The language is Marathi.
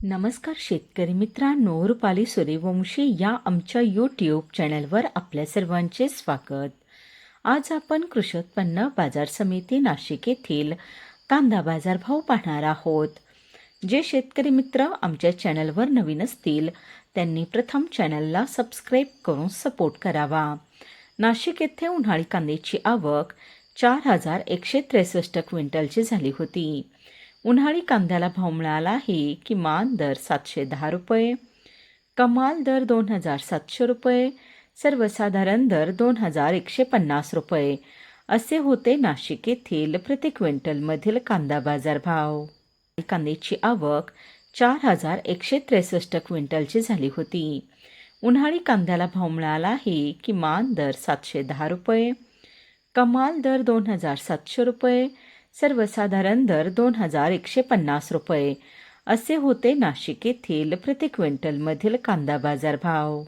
नमस्कार शेतकरी मित्रांनो, रुपाली सूर्यवंशी या आमच्या यूट्यूब चॅनलवर आपल्या सर्वांचे स्वागत. आज आपण कृषी उत्पन्न बाजार समिती नाशिक येथील कांदा बाजारभाव पाहणार आहोत. जे शेतकरी मित्र आमच्या चॅनलवर नवीन असतील त्यांनी प्रथम चॅनलला सबस्क्राईब करून सपोर्ट करावा. नाशिक येथे उन्हाळी कांद्याची आवक 4,163 क्विंटलची झाली होती. उन्हाळी कांद्याला भाव मिळाला आहे. किमान दर 710 रुपये, कमाल दर 2,700 रुपये, सर्वसाधारण दर 2,150 रुपये असे होते नाशिक येथील प्रति क्विंटलमधील कांदा बाजार भाव. कांद्याची आवक 4,163 क्विंटलची झाली होती. उन्हाळी कांद्याला भाव मिळाला आहे. किमान दर 710 रुपये, कमाल दर 2,700 रुपये, सर्वसाधारण दर 2,150 रुपये असे होते नाशिक येथील प्रति क्विंटलमधील कांदा बाजार भाव.